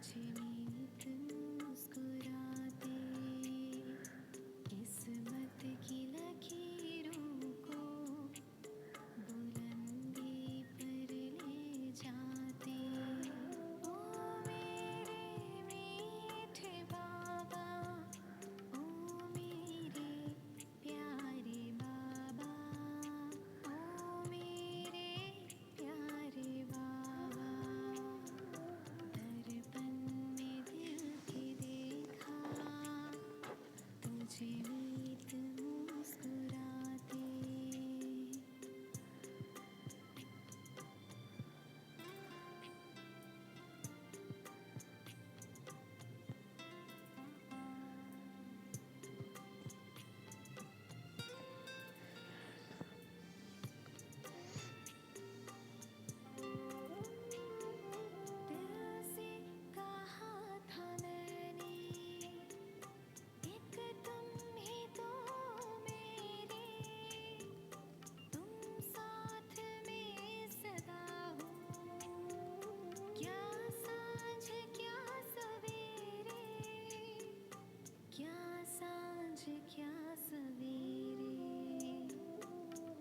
नीत मुस्कुराते किस्मत की लकीरों को बुलंदी पर ले जाते। ओ मेरे मीठे बाबा, ओ मेरे प्यारे बाबा, ओ मेरे प्यारे बाबा। दर्पण में दिल के देखा तुझे मीत मुस्कुराते। दिल से कहा था मैंने, एक तुम ही तो मेरे, तुम साथ में सदा हो। क्या सांझ क्या सवेरे, क्या सांझ क्या सवेरे,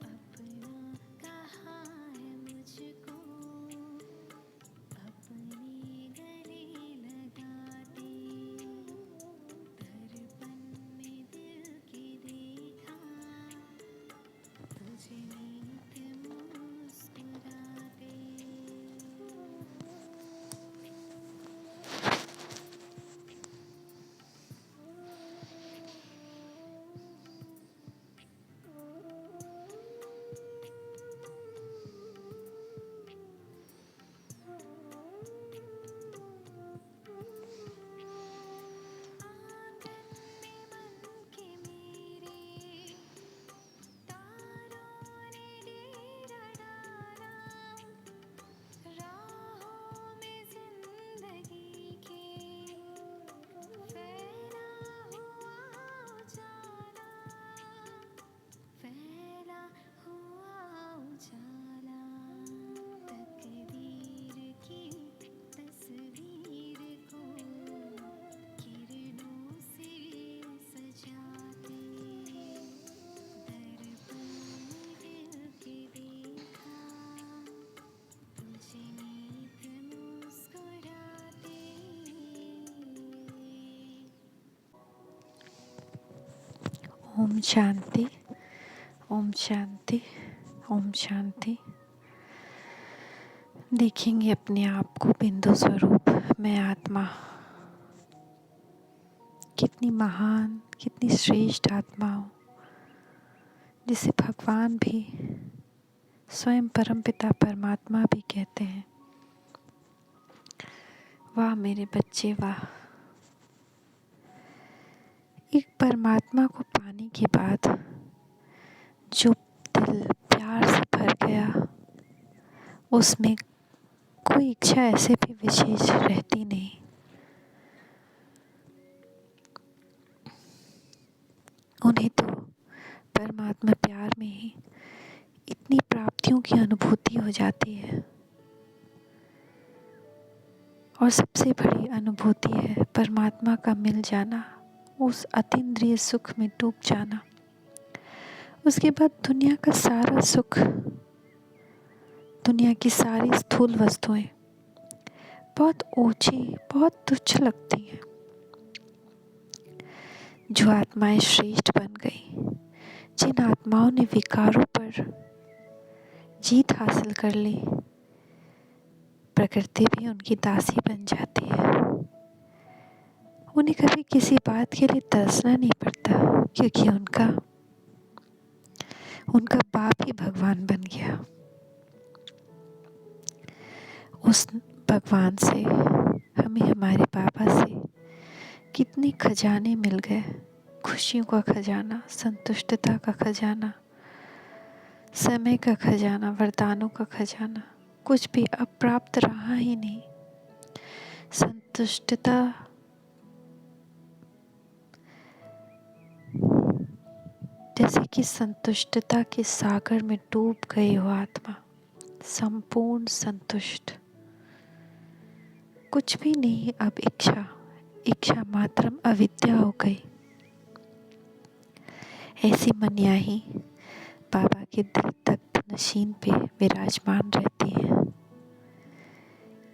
अपना कहा है मुझको अपने गले लगाते। दर्पण में दिल के देखा तुझे नीत मुस्कुराते। आंगन में मन के मेरे तारों ने डेरा डाला, राहों में जिंदगी के फैला हुआ उजाला, फैला हुआ उजाला। तकदीर की तस्वीर को किरणों से सजाते। दर्पण में दिल के देखा तुझे नीत मुस्कुराते। ओम शांति, ओम शांति, ओम शांति। देखेंगे अपने आप को बिंदु स्वरूप में आत्मा। कितनी महान, कितनी श्रेष्ठ आत्मा हो, जिसे भगवान भी, स्वयं परमपिता परमात्मा भी कहते हैं। वाह मेरे बच्चे वाह। एक परमात्मा को पाने के बाद जो दिल प्यार से भर गया, उसमें कोई इच्छा ऐसे भी विशेष रहती नहीं। उन्हें तो परमात्मा प्यार में ही इतनी प्राप्तियों की अनुभूति हो जाती है। और सबसे बड़ी अनुभूति है परमात्मा का मिल जाना, उस अतीन्द्रिय सुख में डूब जाना। उसके बाद दुनिया का सारा सुख, दुनिया की सारी स्थूल वस्तुएं बहुत ऊंची, बहुत तुच्छ लगती हैं। जो आत्माएं श्रेष्ठ बन गई, जिन आत्माओं ने विकारों पर जीत हासिल कर ली, प्रकृति भी उनकी दासी बन जाती है। उन्हें कभी किसी बात के लिए तरसना नहीं पड़ता, क्योंकि उनका बाप ही भगवान बन गया। उस भगवान से, हमें हमारे बाबा से कितने खजाने मिल गए। खुशियों का खजाना, संतुष्टता का खजाना, समय का खजाना, वरदानों का खजाना। कुछ भी अप्राप्त रहा ही नहीं। संतुष्टता, जैसे कि संतुष्टता के सागर में डूब गई हो आत्मा, संपूर्ण संतुष्ट। कुछ भी नहीं अब इच्छा, इच्छा मात्रम अविद्या हो गई। ऐसी मन्याही बाबा के दिल तख्त नशीन पे विराजमान रहती हैं।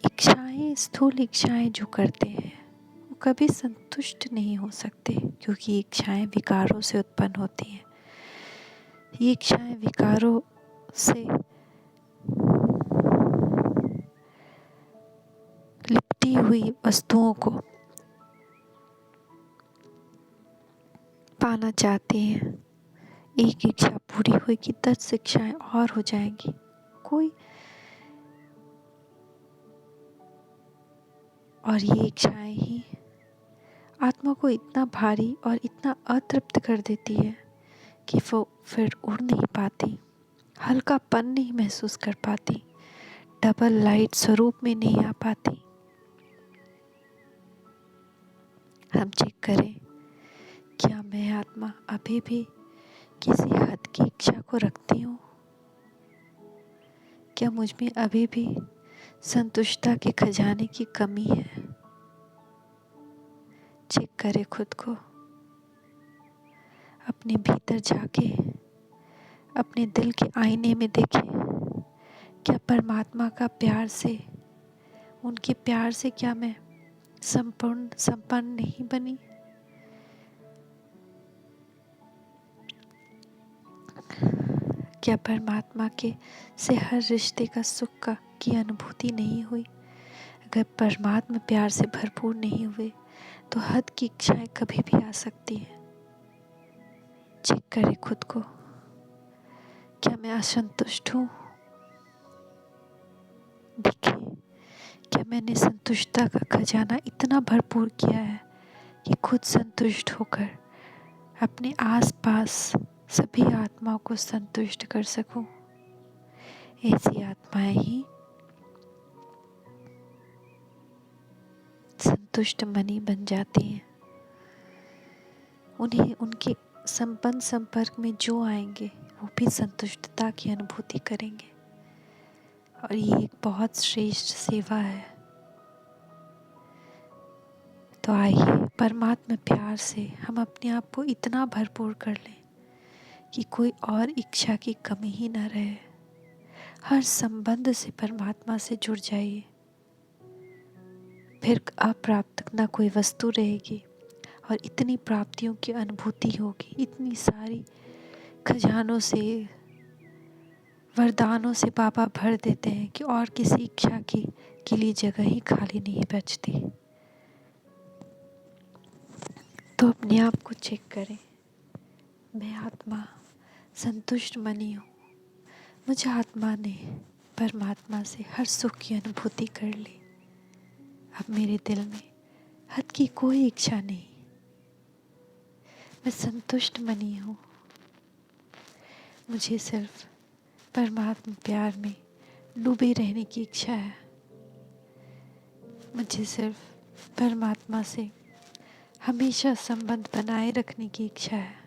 इच्छाएं, स्थूल इच्छाएं जो करते हैं वो कभी संतुष्ट नहीं हो सकते, क्योंकि इच्छाएं विकारों से उत्पन्न होती हैं। ये इच्छाएं विकारों से लिपटी हुई वस्तुओं को पाना चाहती हैं। एक इच्छा पूरी हुई कि 10 इच्छाएं और हो जाएंगी। कोई और ये इच्छाएं ही आत्मा को इतना भारी और इतना अतृप्त कर देती है कि वो फिर उड़ नहीं पाती, हल्कापन नहीं महसूस कर पाती, डबल लाइट स्वरूप में नहीं आ पाती। हम चेक करें, क्या मैं आत्मा अभी भी किसी हद की इच्छा को रखती हूँ? क्या मुझ में अभी भी संतुष्टता के खजाने की कमी है? चेक करें खुद को, अपने भीतर जाके अपने दिल के आईने में देखें, क्या परमात्मा का प्यार से, उनके प्यार से क्या मैं संपन्न नहीं बनी? क्या परमात्मा के से हर रिश्ते का सुख की अनुभूति नहीं हुई? अगर परमात्मा प्यार से भरपूर नहीं हुए तो हद की इच्छाएं कभी भी आ सकती हैं। चेक करें खुद को, क्या मैं असंतुष्ट हूँ? देखिए, क्या मैंने संतुष्टता का खजाना इतना भरपूर किया है कि खुद संतुष्ट होकर अपने आसपास सभी आत्माओं को संतुष्ट कर सकूं? ऐसी आत्माएं ही संतुष्ट मनी बन जाती हैं। उन्हें उनके संपन्न संपर्क में जो आएंगे वो भी संतुष्टता की अनुभूति करेंगे, और ये एक बहुत श्रेष्ठ सेवा है। तो आइए परमात्मा प्यार से हम अपने आप को इतना भरपूर कर लें कि कोई और इच्छा की कमी ही न रहे। हर संबंध से परमात्मा से जुड़ जाइए, फिर अप्राप्त न कोई वस्तु रहेगी और इतनी प्राप्तियों की अनुभूति होगी, इतनी सारी खजानों से, वरदानों से बाबा भर देते हैं कि और किसी इच्छा की के लिए जगह ही खाली नहीं बचती। तो अपने आप को चेक करें, मैं आत्मा संतुष्ट मनी हूँ। मुझे आत्मा ने परमात्मा से हर सुख की अनुभूति कर ली। अब मेरे दिल में हद की कोई इच्छा नहीं, मैं संतुष्ट मनी हूँ। मुझे सिर्फ परमात्मा प्यार में डूबे रहने की इच्छा है। मुझे सिर्फ परमात्मा से हमेशा संबंध बनाए रखने की इच्छा है।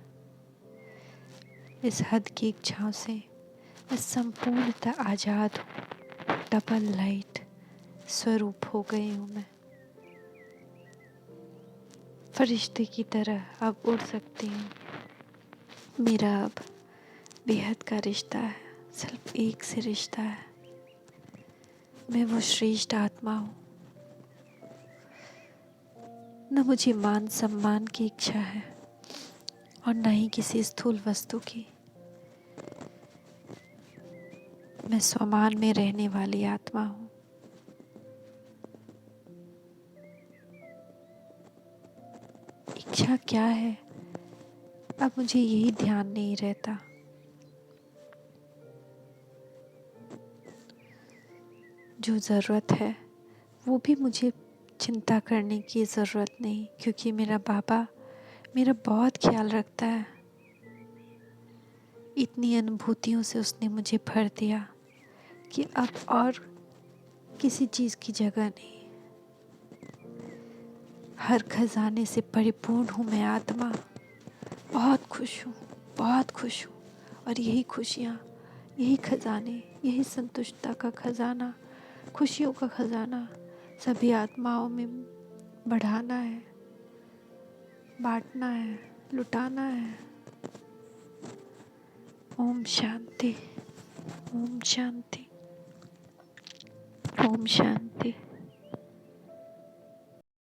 इस हद की इच्छाओं से मैं संपूर्णतः आज़ाद हूँ, डबल लाइट स्वरूप हो गई हूँ। मैं फरिश्ते की तरह अब उड़ सकती हूँ। मेरा अब बेहद का रिश्ता है, सिर्फ एक से रिश्ता है। मैं वो श्रेष्ठ आत्मा हूँ। न मुझे मान सम्मान की इच्छा है और न ही किसी स्थूल वस्तु की। मैं स्वमान में रहने वाली आत्मा हूँ। इच्छा क्या है अब मुझे यही ध्यान नहीं रहता। जो ज़रूरत है वो भी मुझे चिंता करने की ज़रूरत नहीं, क्योंकि मेरा बाबा मेरा बहुत ख्याल रखता है। इतनी अनुभूतियों से उसने मुझे भर दिया कि अब और किसी चीज़ की जगह नहीं। हर खजाने से परिपूर्ण हूँ मैं आत्मा। बहुत खुश हूँ, बहुत खुश हूँ। और यही खुशियाँ, यही खजाने, यही संतुष्टता का खजाना, खुशियों का खजाना सभी आत्माओं में बढ़ाना है, बांटना है, लुटाना है। ओम शांति, ओम शांति, ओम शांति।